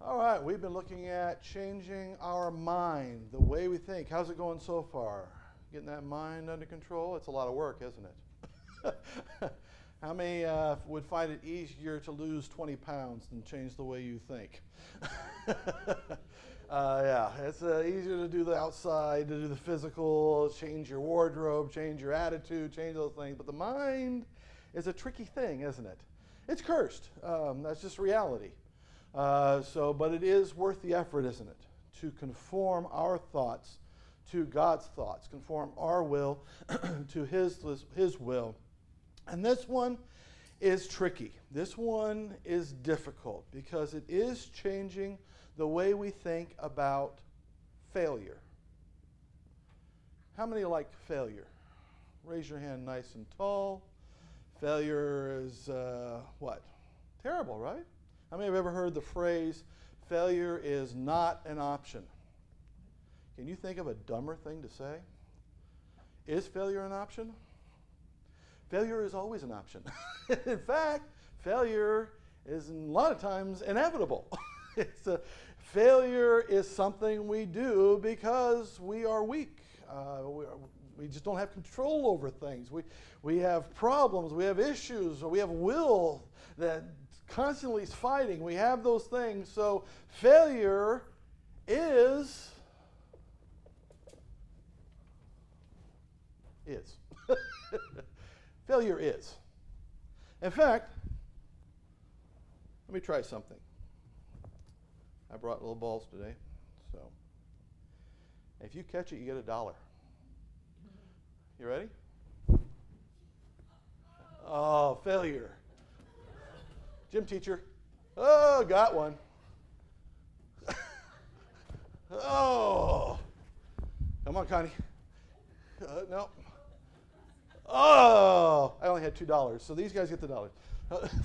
All right, we've been looking at changing our mind, the way we think. How's it going so far? Getting that mind under control? It's a lot of work, isn't it? How many would find it easier to lose 20 pounds than change the way you think? Yeah, it's easier to do the outside, to do the physical, change your wardrobe, change your attitude, change those things. But the mind is a tricky thing, isn't it? It's cursed. That's just reality. But it is worth the effort, isn't it? To conform our thoughts to God's thoughts, conform our will to His will. And this one is tricky. This one is difficult because it is changing the way we think about failure. How many like failure? Raise your hand nice and tall. Failure is what? Terrible, right? How many have ever heard the phrase, failure is not an option? Can you think of a dumber thing to say? Is failure an option? Failure is always an option. In fact, failure is a lot of times inevitable. Failure is something we do because we are weak. We just don't have control over things. We have problems, we have issues, or we have will that constantly is fighting. We have those things. So failure is. Failure is. In fact, let me try something. I brought little balls today. So if you catch it, you get $1. You ready? Oh, failure. Gym teacher. Oh, got one. Oh. Come on, Connie. No. Oh, I only had $2, so these guys get the $1.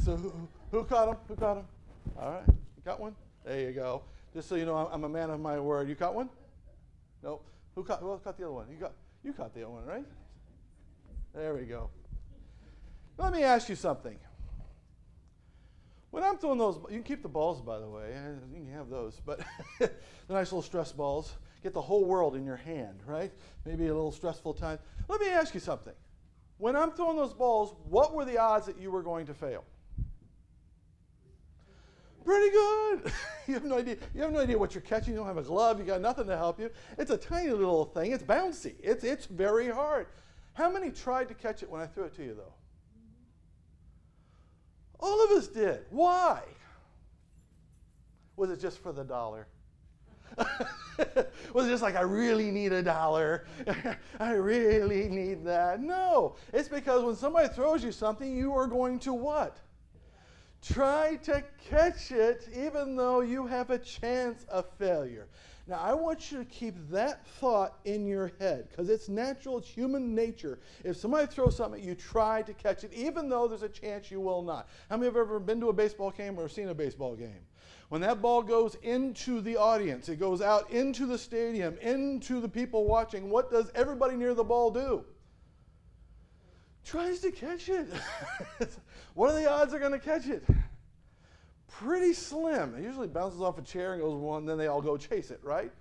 So who caught him? Who caught him? All right. You got one? There you go. Just so you know, I'm a man of my word. You caught one? No. Who else caught the other one? You caught the other one, right? There we go. Let me ask you something. When I'm throwing those, you can keep the balls, by the way. You can have those, but the nice little stress balls. Get the whole world in your hand, right? Maybe a little stressful time. Let me ask you something. When I'm throwing those balls, what were the odds that you were going to fail? Pretty good. You have no idea. You have no idea what you're catching. You don't have a glove. You got nothing to help you. It's a tiny little thing. It's bouncy. It's very hard. How many tried to catch it when I threw it to you, though? All of us did. Why? Was it just for the $1? Was it just like, I really need $1? I really need that? No. It's because when somebody throws you something, you are going to what? Try to catch it even though you have a chance of failure. Now, I want you to keep that thought in your head because it's natural, it's human nature. If somebody throws something, you try to catch it even though there's a chance you will not. How many have ever been to a baseball game or seen a baseball game? When that ball goes into the audience, it goes out into the stadium, into the people watching, what does everybody near the ball do? Tries to catch it. What are the odds they're going to catch it? Pretty slim. It usually bounces off a chair and goes one, then they all go chase it, right?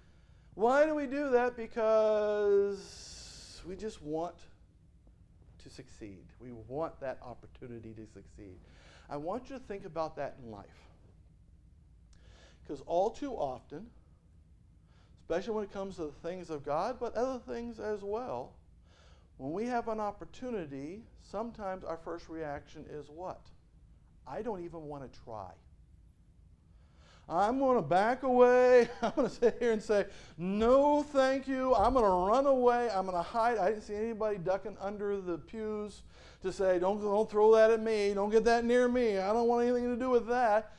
Why do we do that? Because we just want to succeed. We want that opportunity to succeed. I want you to think about that in life. Because all too often, especially when it comes to the things of God, but other things as well, when we have an opportunity, sometimes our first reaction is what? I don't even want to try. I'm going to back away. I'm going to sit here and say, no, thank you. I'm going to run away. I'm going to hide. I didn't see anybody ducking under the pews to say, don't throw that at me. Don't get that near me. I don't want anything to do with that.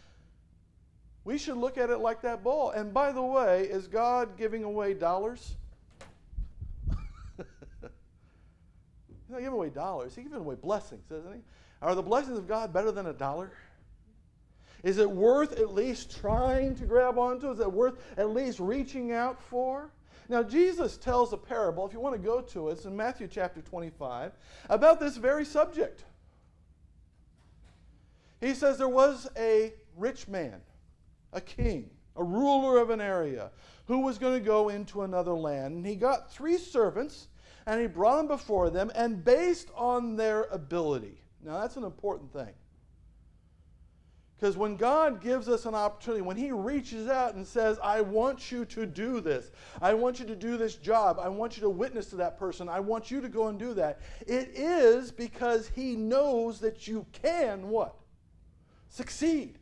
We should look at it like that ball. And by the way, is God giving away dollars? He's not giving away dollars. He's giving away blessings, isn't he? Are the blessings of God better than $1? Is it worth at least trying to grab onto? Is it worth at least reaching out for? Now, Jesus tells a parable, if you want to go to it, it's in Matthew chapter 25, about this very subject. He says there was a rich man, a king, a ruler of an area, who was going to go into another land. And he got 3 servants, and he brought them before them, and based on their ability. Now, that's an important thing. Because when God gives us an opportunity, when he reaches out and says, I want you to do this, I want you to do this job, I want you to witness to that person, I want you to go and do that, it is because he knows that you can what? Succeed.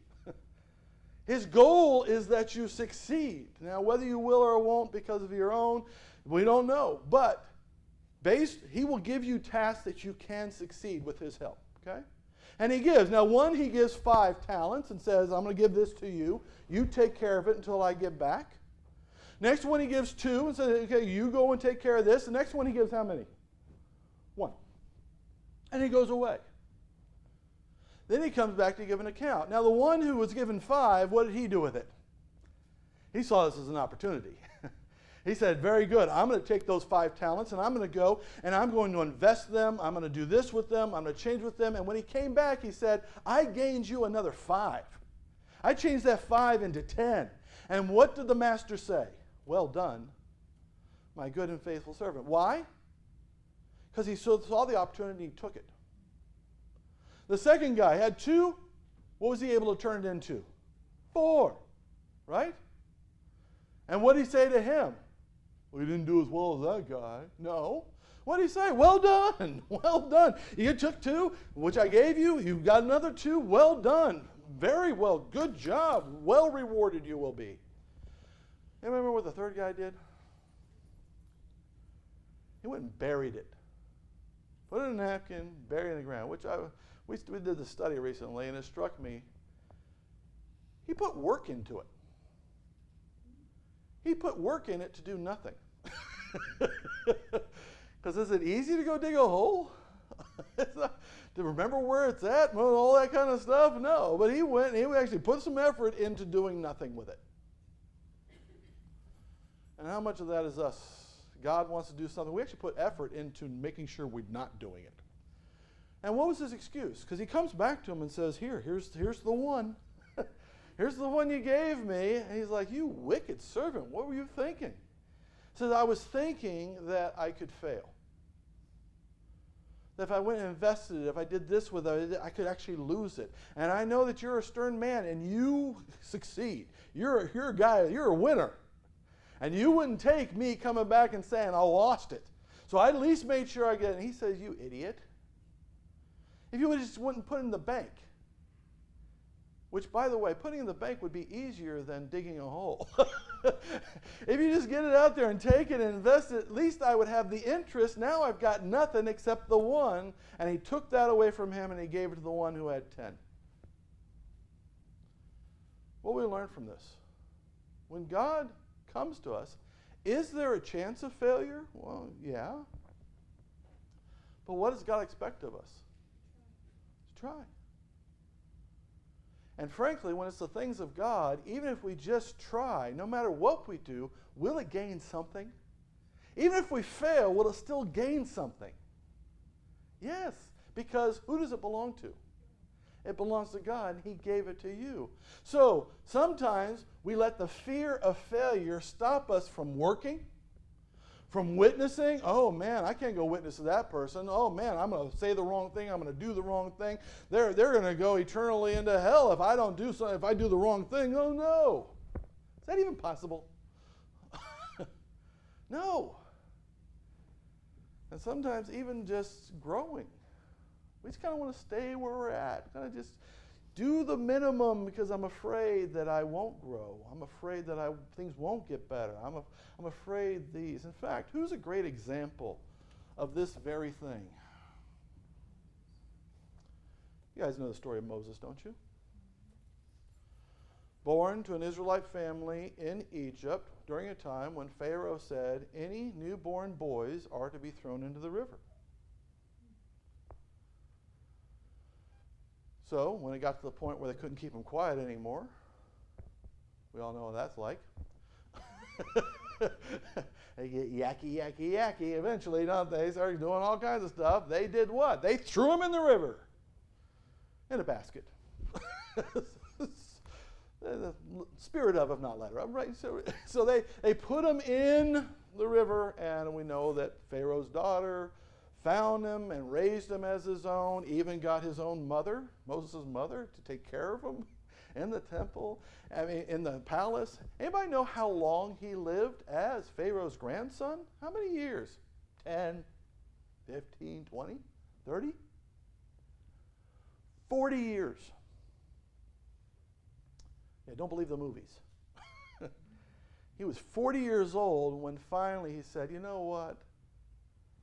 His goal is that you succeed. Now, whether you will or won't because of your own, we don't know. But he will give you tasks that you can succeed with his help. Okay? And he gives. Now, he gives 5 talents and says, I'm going to give this to you. You take care of it until I get back. Next one he gives 2 and says, okay, you go and take care of this. The next one he gives how many? 1. And he goes away. Then he comes back to give an account. Now, the one who was given 5, what did he do with it? He saw this as an opportunity. He said, very good, I'm going to take those 5 talents and I'm going to go and I'm going to invest them. I'm going to do this with them. I'm going to change with them. And when he came back, he said, I gained you another 5. I changed that 5 into 10. And what did the master say? Well done, my good and faithful servant. Why? Because he saw the opportunity and he took it. The second guy had 2. What was he able to turn it into? 4. Right? And what did he say to him? Well, you didn't do as well as that guy. No. What did he say? Well done. Well done. You took 2, which I gave you. You got another 2. Well done. Very well. Good job. Well rewarded you will be. You remember what the third guy did? He went and buried it. Put it in a napkin, bury it in the ground, which we did the study recently, and it struck me. He put work into it. He put work in it to do nothing. Because is it easy to go dig a hole? To remember where it's at and all that kind of stuff? No. But he went and he actually put some effort into doing nothing with it. And how much of that is us? God wants to do something. We actually put effort into making sure we're not doing it. And what was his excuse? Because he comes back to him and says, here's the one. Here's the one you gave me. And he's like, you wicked servant, what were you thinking? He says, I was thinking that I could fail. That if I went and invested it, if I did this with it, I could actually lose it. And I know that you're a stern man and you succeed. You're a guy, you're a winner. And you wouldn't take me coming back and saying, I lost it. So I at least made sure I get it. And he says, you idiot. If you just wouldn't put it in the bank, which, by the way, putting in the bank would be easier than digging a hole. If you just get it out there and take it and invest it, at least I would have the interest. Now I've got nothing except the 1. And he took that away from him and he gave it to the one who had 10. What we learn from this? When God comes to us, is there a chance of failure? Well, yeah. But what does God expect of us? To try. And frankly, when it's the things of God, even if we just try, no matter what we do, will it gain something? Even if we fail, will it still gain something? Yes, because who does it belong to? It belongs to God, and he gave it to you. So sometimes we let the fear of failure stop us from working, from witnessing. Oh, man, I can't go witness to that person. Oh, man, I'm going to say the wrong thing. I'm going to do the wrong thing. They're going to go eternally into hell if I don't do something, if I do the wrong thing. Oh, no. Is that even possible? No. And sometimes even just growing. We just kind of want to stay where we're at. Kind of just do the minimum because I'm afraid that I won't grow. I'm afraid that things won't get better. I'm afraid these. In fact, who's a great example of this very thing? You guys know the story of Moses, don't you? Born to an Israelite family in Egypt during a time when Pharaoh said, any newborn boys are to be thrown into the river. So when it got to the point where they couldn't keep him quiet anymore, we all know what that's like. They get yucky, yucky, yucky. Eventually, don't they? Started doing all kinds of stuff. They did what? They threw him in the river in a basket. The spirit of, if not letter of, right? So they put him in the river, and we know that Pharaoh's daughter found him and raised him as his own, even got his own mother, Moses' mother, to take care of him in the temple, I mean, in the palace. Anybody know how long he lived as Pharaoh's grandson? How many years? 10, 15, 20, 30? 40 years. Yeah, don't believe the movies. He was 40 years old when finally he said, you know what?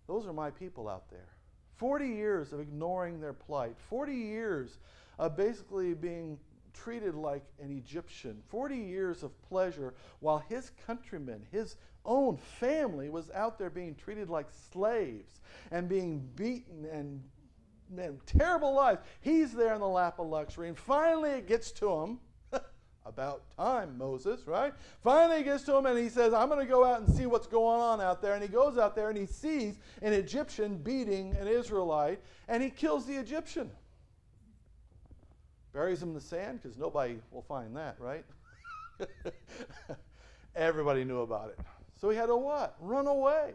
Those are my people out there. 40 years of ignoring their plight. 40 years of basically being treated like an Egyptian. 40 years of pleasure while his countrymen, his own family, was out there being treated like slaves and being beaten and terrible lives. He's there in the lap of luxury, and finally it gets to him. About time, Moses, right? Finally he gets to him and he says, I'm going to go out and see what's going on out there. And he goes out there and he sees an Egyptian beating an Israelite, and he kills the Egyptian. Buries him in the sand because nobody will find that, right? Everybody knew about it. So he had to what? Run away.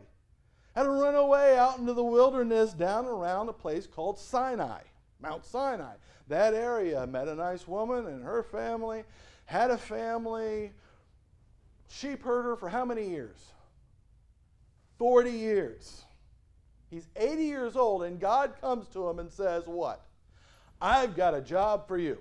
Had to run away out into the wilderness down around a place called Sinai, Mount Sinai. That area, met a nice woman and her family, had a family, sheep herder for how many years? 40 years. He's 80 years old, and God comes to him and says, what? I've got a job for you.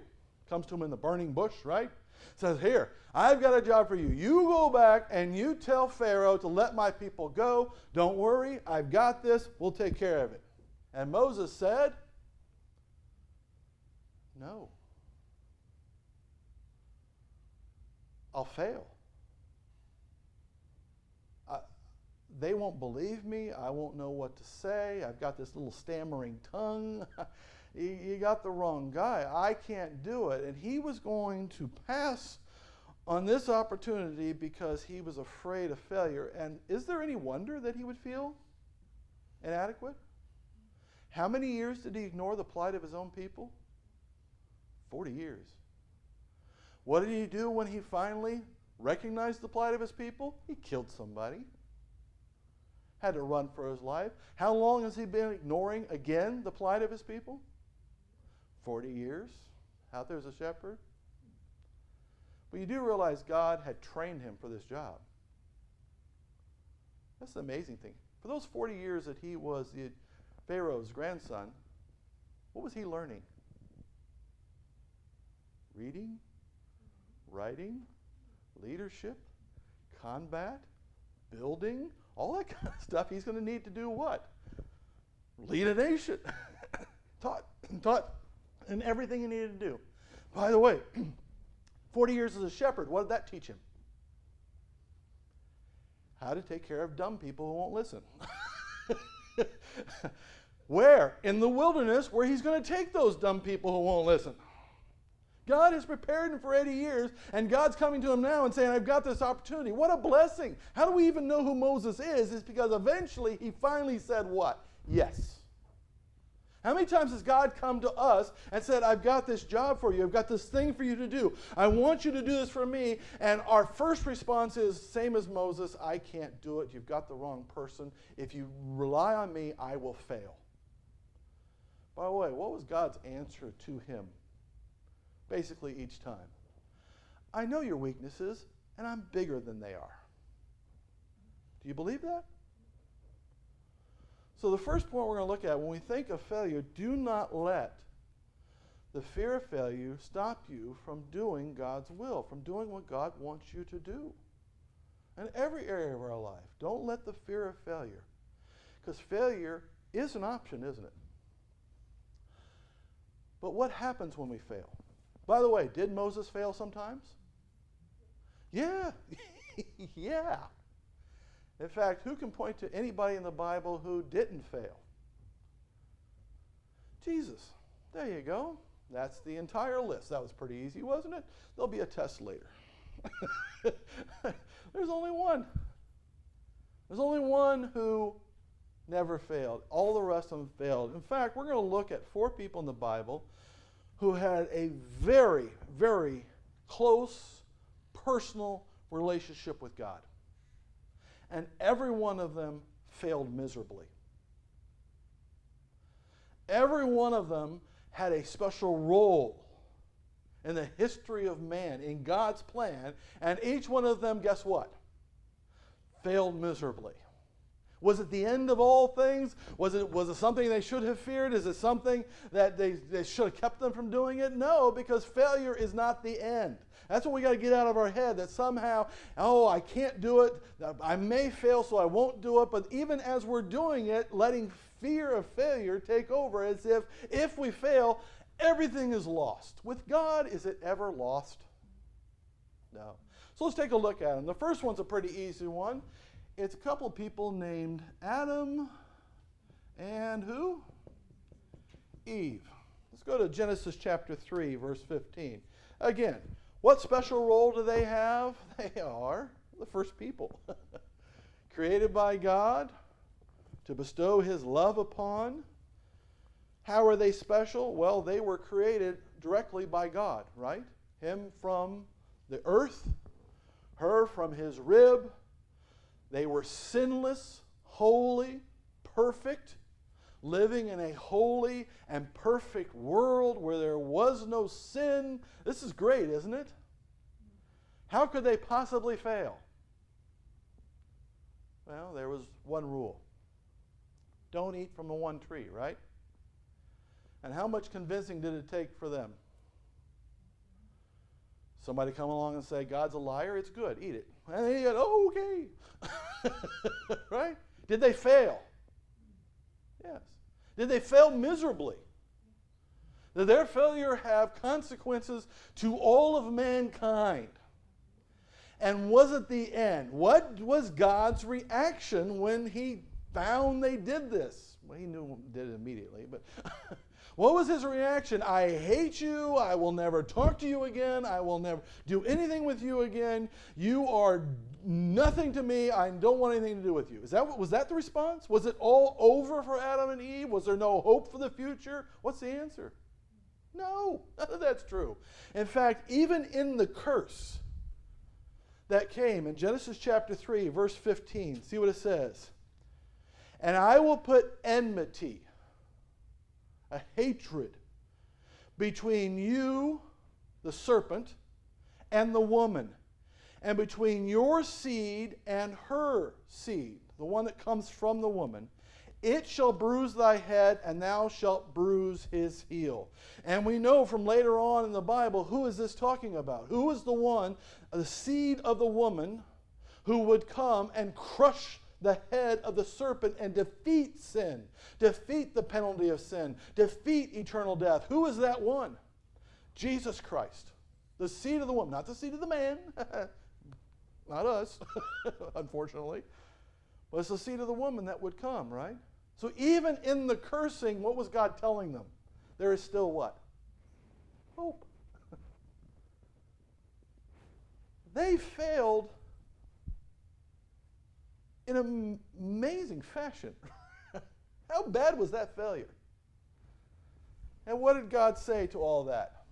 Comes to him in the burning bush, right? Says, here, I've got a job for you. You go back and you tell Pharaoh to let my people go. Don't worry, I've got this. We'll take care of it. And Moses said, no. I'll fail. They won't believe me. I won't know what to say. I've got this little stammering tongue. You got the wrong guy. I can't do it. And he was going to pass on this opportunity because he was afraid of failure. And is there any wonder that he would feel inadequate? How many years did he ignore the plight of his own people? 40 years. What did he do when he finally recognized the plight of his people? He killed somebody. Had to run for his life. How long has he been ignoring, again, the plight of his people? 40 years out there as a shepherd. But you do realize God had trained him for this job. That's the amazing thing. For those 40 years that he was the Pharaoh's grandson, what was he learning? Reading, writing, leadership, combat, building, all that kind of stuff. He's going to need to do what? Lead a nation. Taught, and everything he needed to do. By the way, 40 years as a shepherd, what did that teach him? How to take care of dumb people who won't listen. Where? In the wilderness, where he's going to take those dumb people who won't listen. God has prepared him for 80 years, and God's coming to him now and saying, I've got this opportunity. What a blessing. How do we even know who Moses is? It's because eventually he finally said what? Yes. How many times has God come to us and said, I've got this job for you. I've got this thing for you to do. I want you to do this for me. And our first response is, same as Moses, I can't do it. You've got the wrong person. If you rely on me, I will fail. By the way, what was God's answer to him? Basically each time. I know your weaknesses, and I'm bigger than they are. Do you believe that? So the first point we're going to look at when we think of failure, do not let the fear of failure stop you from doing God's will, from doing what God wants you to do. In every area of our life, don't let the fear of failure. Because failure is an option, isn't it? But what happens when we fail? By the way, did Moses fail sometimes? Yeah. Yeah. In fact, who can point to anybody in the Bible who didn't fail? Jesus. There you go. That's the entire list. That was pretty easy, wasn't it? There'll be a test later. There's only one. There's only one who never failed. All the rest of them failed. In fact, we're going to look at 4 people in the Bible who had a very, very close, personal relationship with God. And every one of them failed miserably. Every one of them had a special role in the history of man, in God's plan, and each one of them, guess what? Failed miserably. Was it the end of all things? Was it something they should have feared? Is it something that they should have kept them from doing it? No, because failure is not the end. That's what we got to get out of our head, that somehow, oh, I can't do it. I may fail, so I won't do it. But even as we're doing it, letting fear of failure take over, as if we fail, everything is lost. With God, is it ever lost? No. So let's take a look at them. The first one's a pretty easy one. It's a couple of people named Adam and who? Eve. Let's go to Genesis chapter 3, verse 15. Again, what special role do they have? They are the first people. Created by God to bestow his love upon. How are they special? Well, they were created directly by God, right? Him from the earth, her from his rib. They were sinless, holy, perfect, living in a holy and perfect world where there was no sin. This is great, isn't it? How could they possibly fail? Well, there was one rule. Don't eat from the one tree, right? And how much convincing did it take for them? Somebody come along and say, God's a liar, it's good, eat it. And they go, oh, okay. Right? Did they fail? Yes. Did they fail miserably? Did their failure have consequences to all of mankind? And was it the end? What was God's reaction when he found they did this? Well, he knew did it immediately, but what was his reaction? I hate you. I will never talk to you again. I will never do anything with you again. You are nothing to me. I don't want anything to do with you. Was that the response? Was it all over for Adam and Eve? Was there no hope for the future? What's the answer? No, none of that's true. In fact, even in the curse that came in Genesis chapter 3, verse 15, see what it says. And I will put enmity, a hatred, between you, the serpent, and the woman, and between your seed and her seed, the one that comes from the woman. It shall bruise thy head, and thou shalt bruise his heel. And we know from later on in the Bible, who is this talking about? Who is the one, the seed of the woman, who would come and crush the head of the serpent and defeat sin, defeat the penalty of sin, defeat eternal death? Who is that one? Jesus Christ. The seed of the woman, not the seed of the man. Not us, unfortunately. But it's the seed of the woman that would come, right? So even in the cursing, what was God telling them? There is still what? Hope. They failed in an amazing fashion. How bad was that failure? And what did God say to all that?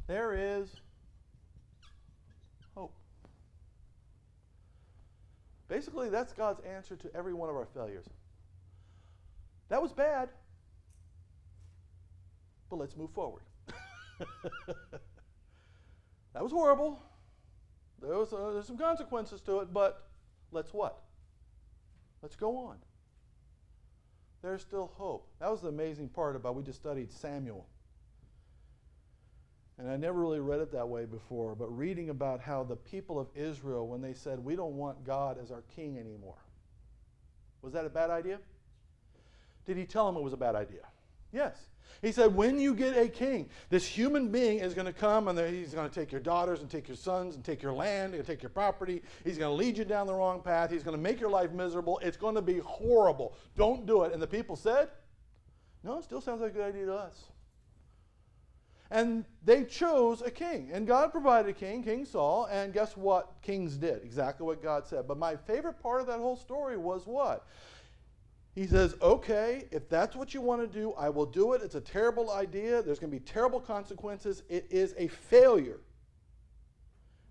There is hope. Basically, that's God's answer to every one of our failures. That was bad, but let's move forward. That was horrible. There's some consequences to it, but let's what? Let's go on. There's still hope. That was the amazing part about, we just studied Samuel. And I never really read it that way before, but reading about how the people of Israel, when they said, we don't want God as our king anymore. Was that a bad idea? Did he tell them it was a bad idea? Yes. He said, when you get a king, this human being is going to come and he's going to take your daughters and take your sons and take your land and take your property. He's going to lead you down the wrong path. He's going to make your life miserable. It's going to be horrible. Don't do it. And the people said, no, it still sounds like a good idea to us. And they chose a king. And God provided a king, King Saul. And guess what kings did? Exactly what God said. But my favorite part of that whole story was what? He says, okay, if that's what you want to do, I will do it. It's a terrible idea. There's going to be terrible consequences. It is a failure.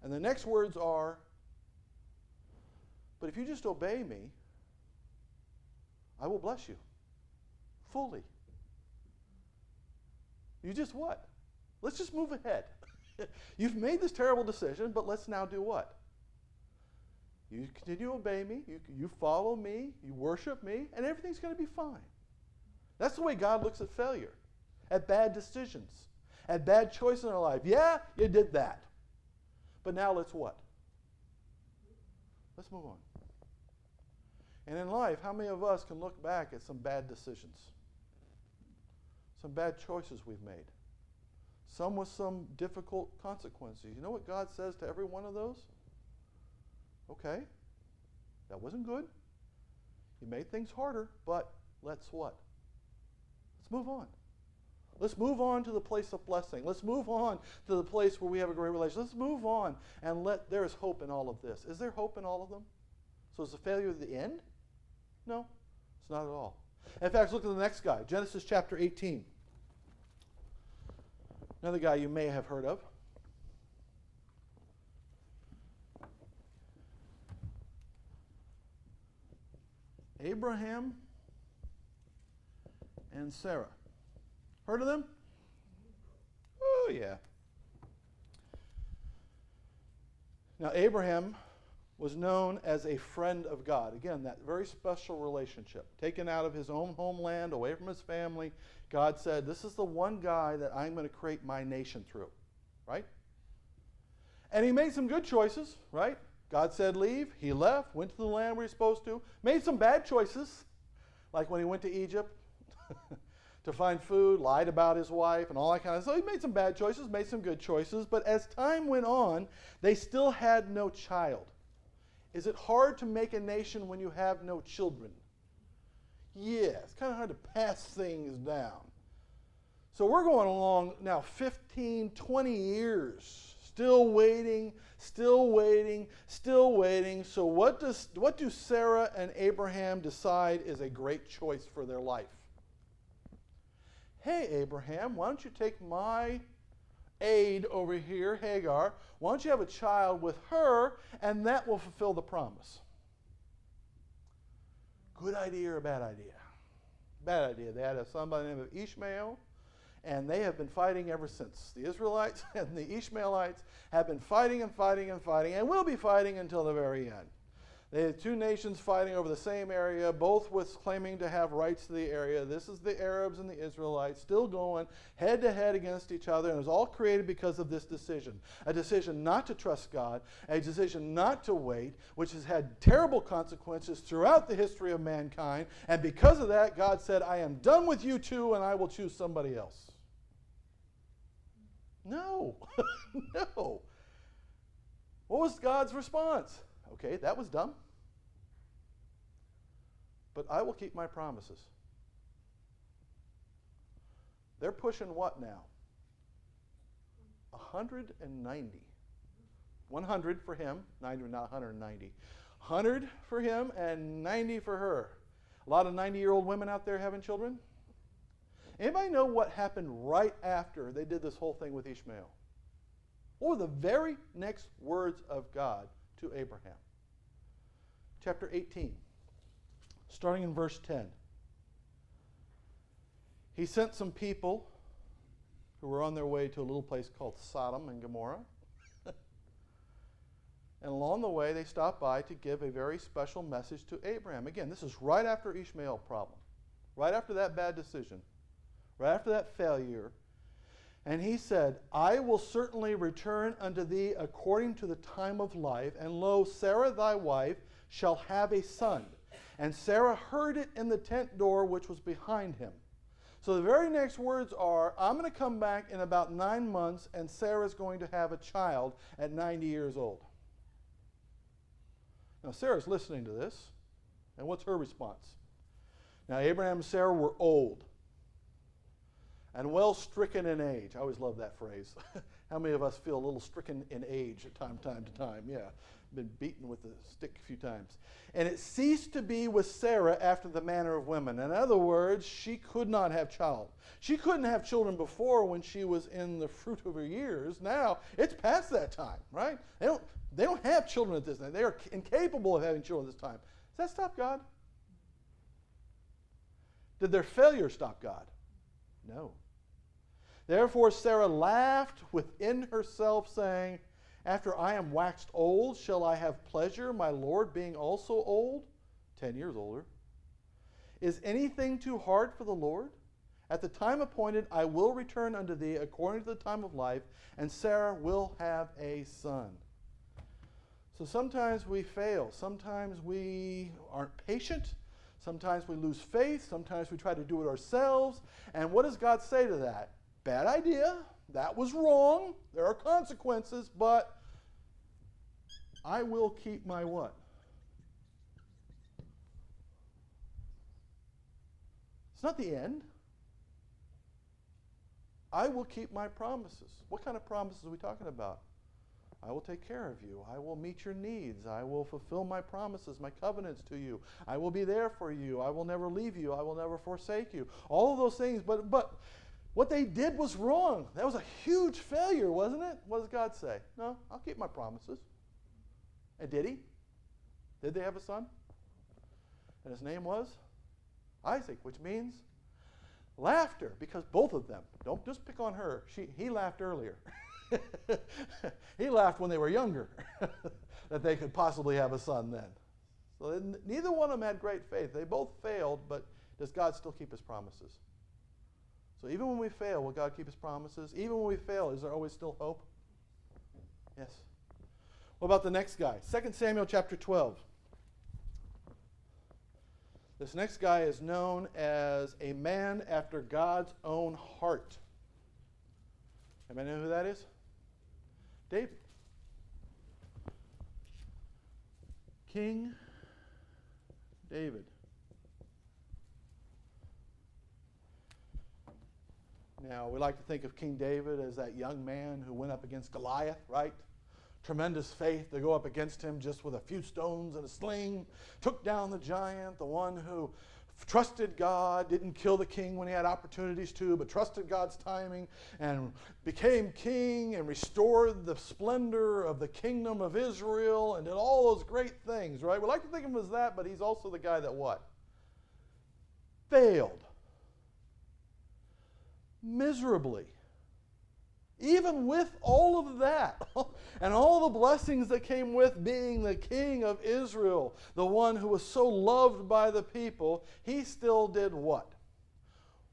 And the next words are, but if you just obey me, I will bless you fully. You just what? Let's just move ahead. You've made this terrible decision, but let's now do what? You continue to obey me, you follow me, you worship me, and everything's going to be fine. That's the way God looks at failure, at bad decisions, at bad choices in our life. Yeah, you did that. But now let's what? Let's move on. And in life, how many of us can look back at some bad decisions? Some bad choices we've made. Some with some difficult consequences. You know what God says to every one of those? Okay, that wasn't good. You made things harder, but let's what? Let's move on. Let's move on to the place of blessing. Let's move on to the place where we have a great relationship. Let's move on and there is hope in all of this. Is there hope in all of them? So is the failure the end? No, it's not at all. In fact, look at the next guy, Genesis chapter 18. Another guy you may have heard of. Abraham and Sarah. Heard of them? Oh, yeah. Now, Abraham was known as a friend of God. Again, that very special relationship. Taken out of his own homeland, away from his family, God said, this is the one guy that I'm going to create my nation through. Right? And he made some good choices, right? God said leave. He left, went to the land where he's supposed to. Made some bad choices, like when he went to Egypt to find food, lied about his wife and all that kind of stuff. So he made some bad choices, made some good choices. But as time went on, they still had no child. Is it hard to make a nation when you have no children? Yeah, it's kind of hard to pass things down. So we're going along now 15, 20 years, still waiting, still waiting, still waiting. So what do Sarah and Abraham decide is a great choice for their life? Hey, Abraham, why don't you take my aide over here, Hagar, why don't you have a child with her, and that will fulfill the promise? Good idea or a bad idea? Bad idea. They had a son by the name of Ishmael, and they have been fighting ever since. The Israelites and the Ishmaelites have been fighting and fighting and fighting, and will be fighting until the very end. They had two nations fighting over the same area, both with claiming to have rights to the area. This is the Arabs and the Israelites still going head to head against each other, and it was all created because of this decision. A decision not to trust God, a decision not to wait, which has had terrible consequences throughout the history of mankind, and because of that, God said, I am done with you two, and I will choose somebody else. No, no. What was God's response? Okay, that was dumb. But I will keep my promises. They're pushing what now? 190. 100 for him, 90, not 190. 100 for him and 90 for her. A lot of 90-year-old women out there having children. Anybody know what happened right after they did this whole thing with Ishmael? What were the very next words of God to Abraham? Chapter 18, starting in verse 10. He sent some people who were on their way to a little place called Sodom and Gomorrah. And along the way, they stopped by to give a very special message to Abraham. Again, this is right after Ishmael's problem, right after that bad decision, right after that failure. And he said, I will certainly return unto thee according to the time of life, and lo, Sarah thy wife shall have a son. And Sarah heard it in the tent door which was behind him. So the very next words are, I'm going to come back in about 9 months, and Sarah's going to have a child at 90 years old. Now Sarah's listening to this, and what's her response? Now Abraham and Sarah were old and well stricken in age. I always love that phrase. How many of us feel a little stricken in age at time to time? Yeah, been beaten with a stick a few times. And it ceased to be with Sarah after the manner of women. In other words, she could not have child. She couldn't have children before when she was in the fruit of her years. Now, it's past that time, right? They don't have children at this time. They are incapable of having children at this time. Does that stop God? Did their failure stop God? No. Therefore Sarah laughed within herself, saying, after I am waxed old, shall I have pleasure, my Lord being also old? 10 years older. Is anything too hard for the Lord? At the time appointed, I will return unto thee according to the time of life, and Sarah will have a son. So sometimes we fail. Sometimes we aren't patient. Sometimes we lose faith. Sometimes we try to do it ourselves. And what does God say to that? Bad idea. That was wrong. There are consequences, but I will keep my what? It's not the end. I will keep my promises. What kind of promises are we talking about? I will take care of you. I will meet your needs. I will fulfill my promises, my covenants to you. I will be there for you. I will never leave you. I will never forsake you. All of those things, but what they did was wrong. That was a huge failure, wasn't it? What does God say? No, I'll keep my promises. And did he? Did they have a son? And his name was Isaac, which means laughter, because both of them. Don't just pick on her. He laughed earlier. He laughed when they were younger that they could possibly have a son then. So neither one of them had great faith. They both failed, but does God still keep his promises? So even when we fail, will God keep his promises? Even when we fail, is there always still hope? Yes. What about the next guy? 2 Samuel chapter 12. This next guy is known as a man after God's own heart. Anybody know who that is? David. King David. Now, we like to think of King David as that young man who went up against Goliath, right? Tremendous faith to go up against him just with a few stones and a sling. Took down the giant, the one who trusted God, didn't kill the king when he had opportunities to, but trusted God's timing and became king and restored the splendor of the kingdom of Israel and did all those great things, right? We like to think of him as that, but he's also the guy that what? Failed. Miserably. Even with all of that and all the blessings that came with being the king of Israel, the one who was so loved by the people, he still did what?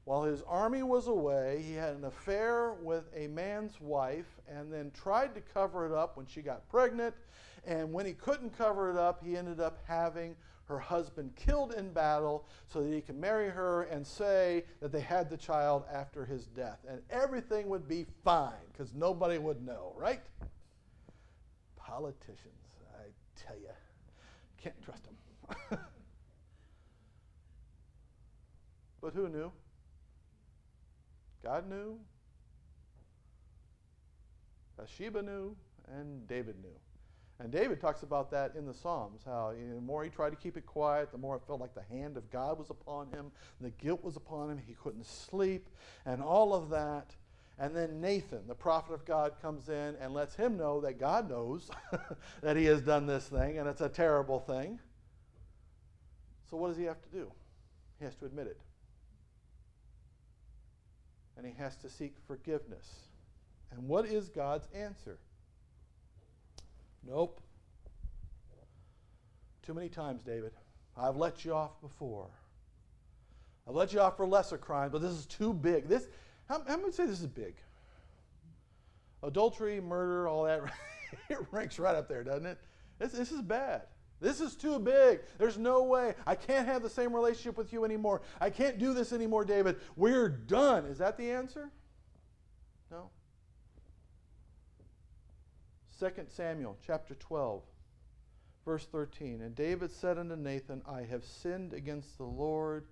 While his army was away, he had an affair with a man's wife and then tried to cover it up when she got pregnant. And when he couldn't cover it up, he ended up having her husband killed in battle so that he could marry her and say that they had the child after his death. And everything would be fine because nobody would know, right? Politicians, I tell you, can't trust them. But who knew? God knew, Bathsheba knew, and David knew. And David talks about that in the Psalms, how the more he tried to keep it quiet, the more it felt like the hand of God was upon him, the guilt was upon him, he couldn't sleep, and all of that. And then Nathan, the prophet of God, comes in and lets him know that God knows that he has done this thing, and it's a terrible thing. So what does he have to do? He has to admit it. And he has to seek forgiveness. And what is God's answer? Nope. Too many times, David. I've let you off before. I've let you off for lesser crimes, but this is too big. How many say this is big? Adultery, murder, all that, it ranks right up there, doesn't it? This is bad. This is too big. There's no way. I can't have the same relationship with you anymore. I can't do this anymore, David. We're done. Is that the answer? No. 2 Samuel chapter 12, verse 13. And David said unto Nathan, I have sinned against the Lord.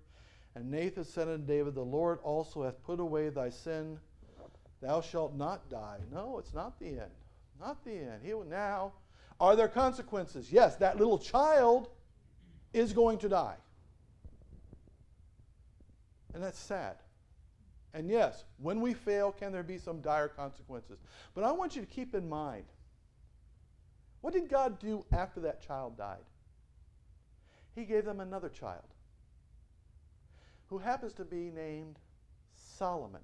And Nathan said unto David, the Lord also hath put away thy sin. Thou shalt not die. No, it's not the end. Not the end. Now, are there consequences? Yes, that little child is going to die. And that's sad. And yes, when we fail, can there be some dire consequences? But I want you to keep in mind, what did God do after that child died? He gave them another child who happens to be named Solomon,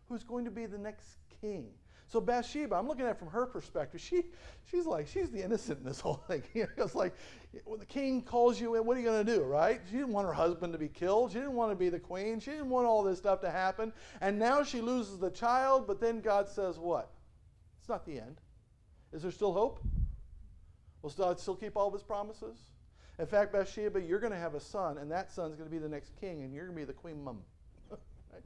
who's going to be the next king. So Bathsheba, I'm looking at it from her perspective. She's the innocent in this whole thing. It's like when the king calls you in, what are you going to do, right? She didn't want her husband to be killed. She didn't want to be the queen. She didn't want all this stuff to happen. And now she loses the child, but then God says what? It's not the end. Is there still hope? Will God still keep all of his promises? In fact, Bathsheba, you're going to have a son, and that son's going to be the next king, and you're going to be the queen mum. Right?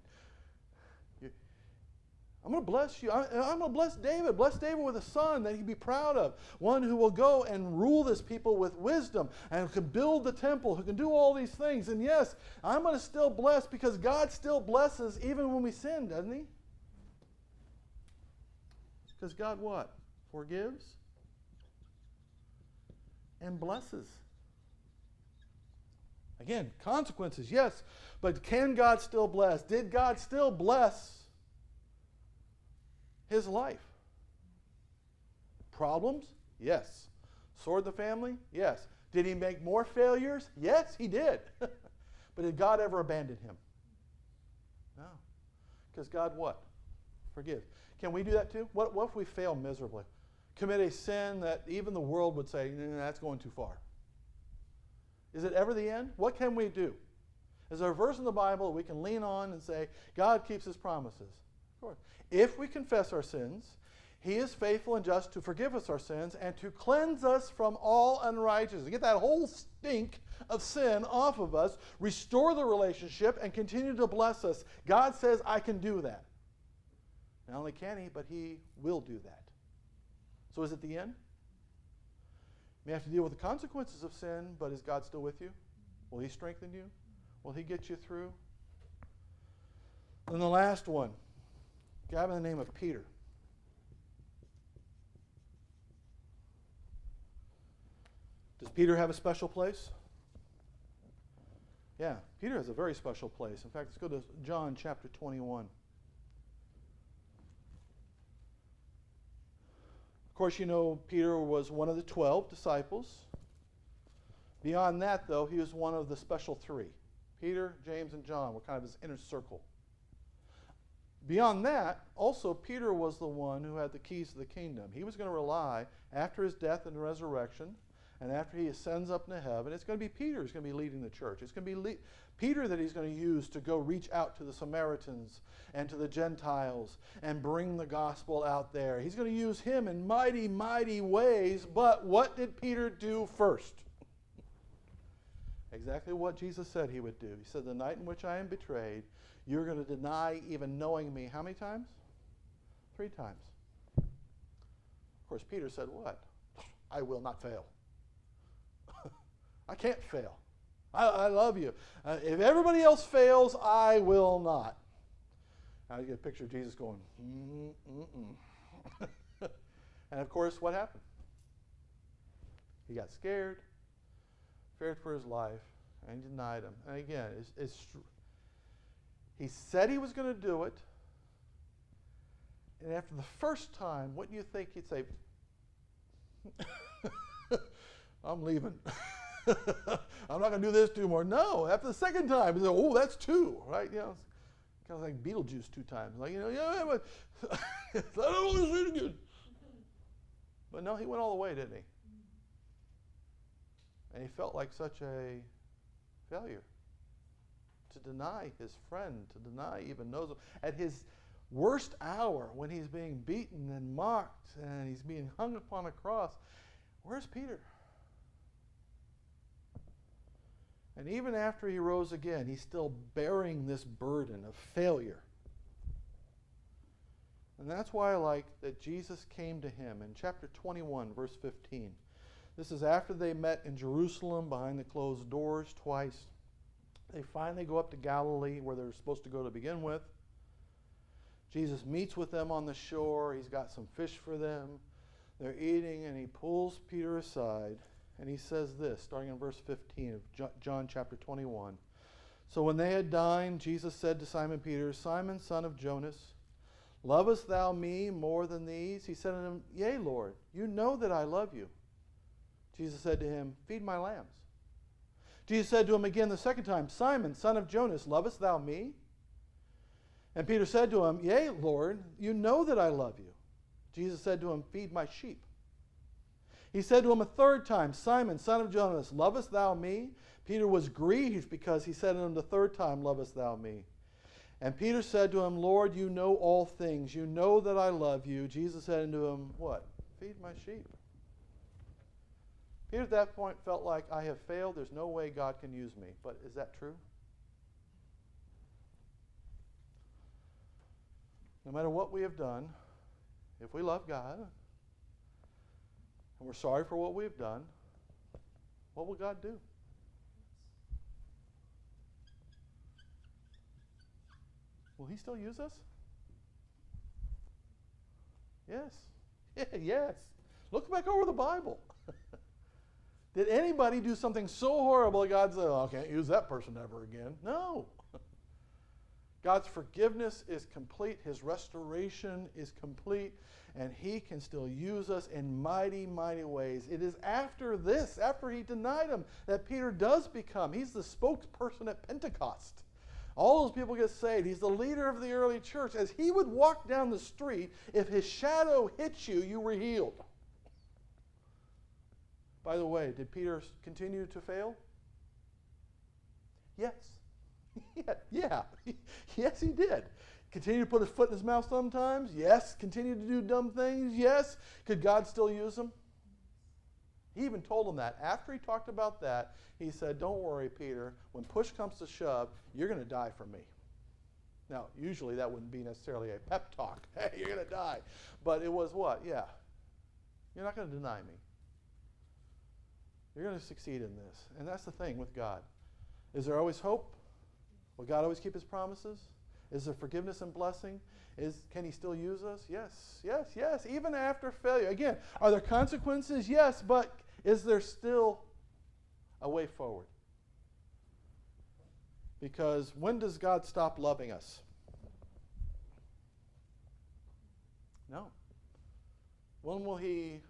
I'm going to bless you. I'm going to bless David. Bless David with a son that he'd be proud of. One who will go and rule this people with wisdom and who can build the temple, who can do all these things. And yes, I'm going to still bless because God still blesses even when we sin, doesn't he? Because God what? Forgives and blesses. Again, consequences, yes. But can God still bless? Did God still bless his life? Problems? Yes. Sword the family? Yes. Did he make more failures? Yes, he did. But did God ever abandon him? No. Because God what? Forgives. Can we do that too? What if we fail miserably? Commit a sin that even the world would say, that's going too far. Is it ever the end? What can we do? Is there a verse in the Bible we can lean on and say, God keeps his promises? Of course. If we confess our sins, he is faithful and just to forgive us our sins and to cleanse us from all unrighteousness. Get that whole stink of sin off of us, restore the relationship, and continue to bless us. God says, I can do that. Not only can he, but he will do that. So is it the end? You may have to deal with the consequences of sin, but is God still with you? Will he strengthen you? Will he get you through? And the last one, a guy by the name of Peter. Does Peter have a special place? Yeah, Peter has a very special place. In fact, let's go to John chapter 21. Of course, you know Peter was one of the 12 disciples. Beyond that, though, he was one of the special three. Peter, James, and John were kind of his inner circle. Beyond that, also Peter was the one who had the keys to the kingdom. He was going to rely, after his death and resurrection, and after he ascends up into heaven, it's going to be Peter who's going to be leading the church. It's going to be Peter that he's going to use to go reach out to the Samaritans and to the Gentiles and bring the gospel out there. He's going to use him in mighty, mighty ways. But what did Peter do first? Exactly what Jesus said he would do. He said, the night in which I am betrayed, you're going to deny even knowing me. How many times? 3 times. Of course, Peter said what? I will not fail. I can't fail. I love you. If everybody else fails, I will not. Now you get a picture of Jesus going, And of course, what happened? He got scared, feared for his life, and he denied him. And again, he said he was going to do it. And after the first time, what do you think he'd say? I'm leaving. I'm not going to do this 2 more. No, after the second time, he said, oh, that's 2, right? You know, it's kind of like Beetlejuice 2 times. Like, yeah, but I don't want to see it again. But no, he went all the way, didn't he? And he felt like such a failure to deny his friend, to deny even knows him. At his worst hour, when he's being beaten and mocked and he's being hung upon a cross, where's Peter? And even after he rose again, he's still bearing this burden of failure. And that's why I like that Jesus came to him in chapter 21, verse 15. This is after they met in Jerusalem behind the closed doors twice. They finally go up to Galilee, where they're supposed to go to begin with. Jesus meets with them on the shore. He's got some fish for them. They're eating, and he pulls Peter aside, and he says this, starting in verse 15 of John chapter 21. So when they had dined, Jesus said to Simon Peter, Simon, son of Jonas, lovest thou me more than these? He said unto him, Yea, Lord, you know that I love you. Jesus said to him, Feed my lambs. Jesus said to him again the second time, Simon, son of Jonas, lovest thou me? And Peter said to him, Yea, Lord, you know that I love you. Jesus said to him, Feed my sheep. He said to him a third time, Simon, son of Jonas, lovest thou me? Peter was grieved because he said to him the third time, Lovest thou me? And Peter said to him, Lord, you know all things. You know that I love you. Jesus said unto him, what? Feed my sheep. Peter at that point felt like, I have failed. There's no way God can use me. But is that true? No matter what we have done, if we love God, and we're sorry for what we've done, what will God do? Will he still use us? Yes. Yes. Look back over the Bible. Did anybody do something so horrible that God said, oh, I can't use that person ever again? No. God's forgiveness is complete. His restoration is complete. And he can still use us in mighty, mighty ways. It is after this, after he denied him, that Peter does become. He's the spokesperson at Pentecost. All those people get saved. He's the leader of the early church. As he would walk down the street, if his shadow hit you, you were healed. By the way, did Peter continue to fail? Yes. Yeah. Yes, he did. Continue to put his foot in his mouth sometimes? Yes. Continue to do dumb things? Yes. Could God still use him? He even told him that. After he talked about that, he said, don't worry, Peter. When push comes to shove, you're going to die for me. Now, usually that wouldn't be necessarily a pep talk. Hey, you're going to die. But it was what? Yeah. You're not going to deny me. You're going to succeed in this. And that's the thing with God. Is there always hope? Will God always keep his promises? Is there forgiveness and blessing? Can he still use us? Yes. Even after failure. Again, are there consequences? Yes, but is there still a way forward? Because when does God stop loving us? No. When will he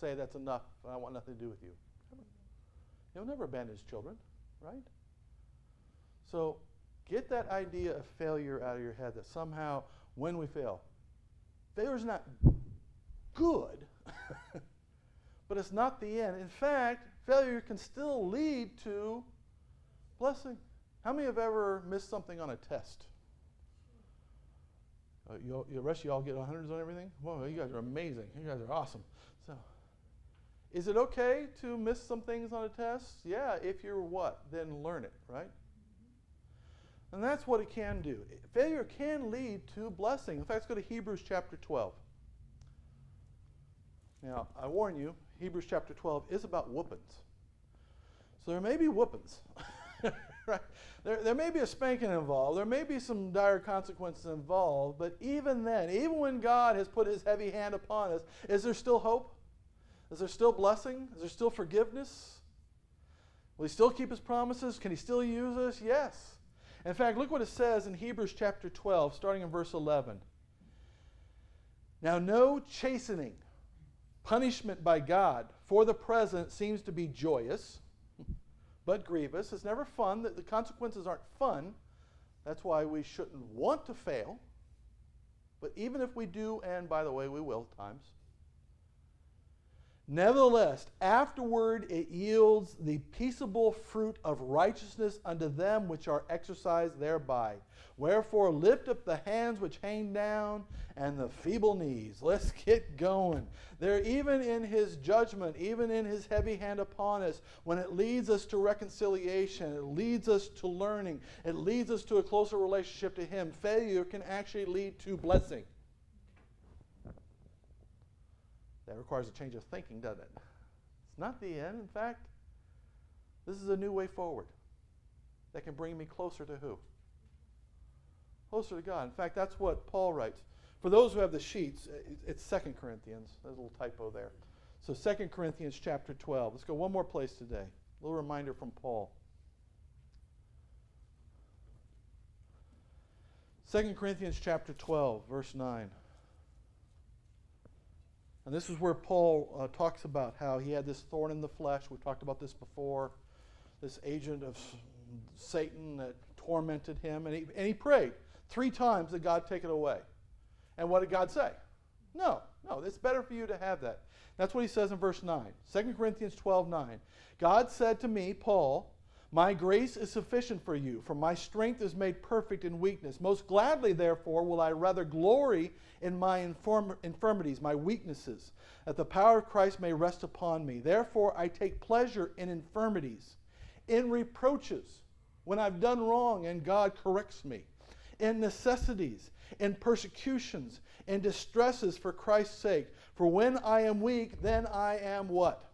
say that's enough, I want nothing to do with you? He'll never abandon his children, right? So get that idea of failure out of your head, that somehow when we fail, failure is not good, but it's not the end. In fact, failure can still lead to blessing. How many have ever missed something on a test? The rest of you all get 100s on everything? Whoa, you guys are amazing. You guys are awesome. So, is it okay to miss some things on a test? Yeah, if you're what? Then learn it, right? And that's what it can do. Failure can lead to blessing. In fact, let's go to Hebrews chapter 12. Now, I warn you, Hebrews chapter 12 is about whoopings. So there may be whoopings. Right? There may be a spanking involved. There may be some dire consequences involved. But even then, even when God has put his heavy hand upon us, is there still hope? Is there still blessing? Is there still forgiveness? Will he still keep his promises? Can he still use us? Yes. In fact, look what it says in Hebrews chapter 12, starting in verse 11. Now, no chastening, punishment by God for the present seems to be joyous, but grievous. It's never fun. The consequences aren't fun. That's why we shouldn't want to fail. But even if we do, and by the way, we will at times, nevertheless, afterward it yields the peaceable fruit of righteousness unto them which are exercised thereby. Wherefore lift up the hands which hang down and the feeble knees. Let's get going. There, even in his judgment, even in his heavy hand upon us, when it leads us to reconciliation, it leads us to learning, it leads us to a closer relationship to him, failure can actually lead to blessing. That requires a change of thinking, doesn't it? It's not the end. In fact, this is a new way forward that can bring me closer to who? Closer to God. In fact, that's what Paul writes. For those who have the sheets, it's 2 Corinthians. There's a little typo there. So 2 Corinthians chapter 12. Let's go one more place today. A little reminder from Paul. 2 Corinthians chapter 12, verse 9. And this is where Paul talks about how he had this thorn in the flesh. We've talked about this before. This agent of Satan that tormented him. And he prayed 3 times that God take it away. And what did God say? No, it's better for you to have that. That's what he says in verse 9. 2 Corinthians 12:9. God said to me, Paul, my grace is sufficient for you, for my strength is made perfect in weakness. Most gladly, therefore, will I rather glory in my infirmities, my weaknesses, that the power of Christ may rest upon me. Therefore, I take pleasure in infirmities, in reproaches, when I've done wrong and God corrects me, in necessities, in persecutions, in distresses for Christ's sake. For when I am weak, then I am what?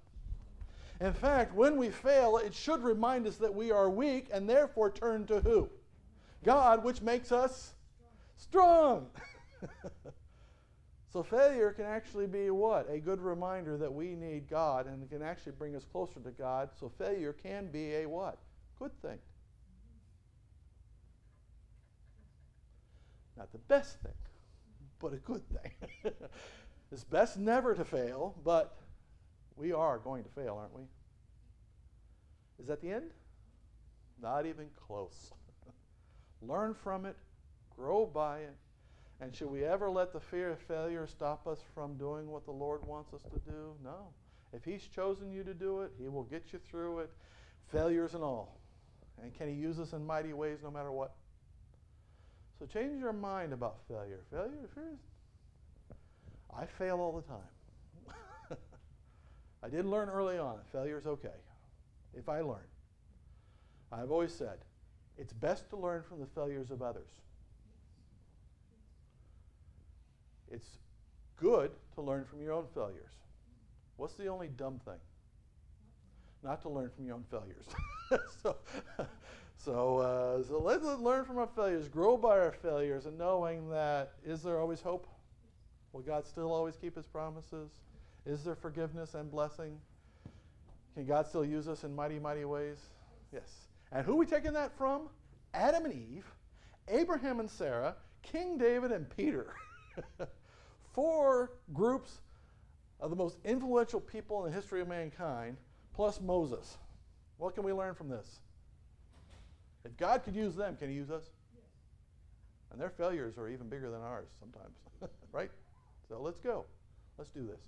In fact, when we fail, it should remind us that we are weak and therefore turn to who? God, which makes us strong. So failure can actually be what? A good reminder that we need God, and it can actually bring us closer to God. So failure can be a what? Good thing. Not the best thing, but a good thing. It's best never to fail, but we are going to fail, aren't we? Is that the end? Not even close. Learn from it, grow by it, and should we ever let the fear of failure stop us from doing what the Lord wants us to do? No. If He's chosen you to do it, He will get you through it, failures and all. And can He use us in mighty ways no matter what? So change your mind about failure. I fail all the time. I did learn early on, failure is okay, if I learn. I've always said, it's best to learn from the failures of others. It's good to learn from your own failures. What's the only dumb thing? Not to learn from your own failures. So let's learn from our failures, grow by our failures, and knowing that, is there always hope? Will God still always keep His promises? Is there forgiveness and blessing? Can God still use us in mighty, mighty ways? Yes. And who are we taking that from? Adam and Eve, Abraham and Sarah, King David and Peter. 4 groups of the most influential people in the history of mankind, plus Moses. What can we learn from this? If God could use them, can He use us? Yes. And their failures are even bigger than ours sometimes, right? So let's go. Let's do this.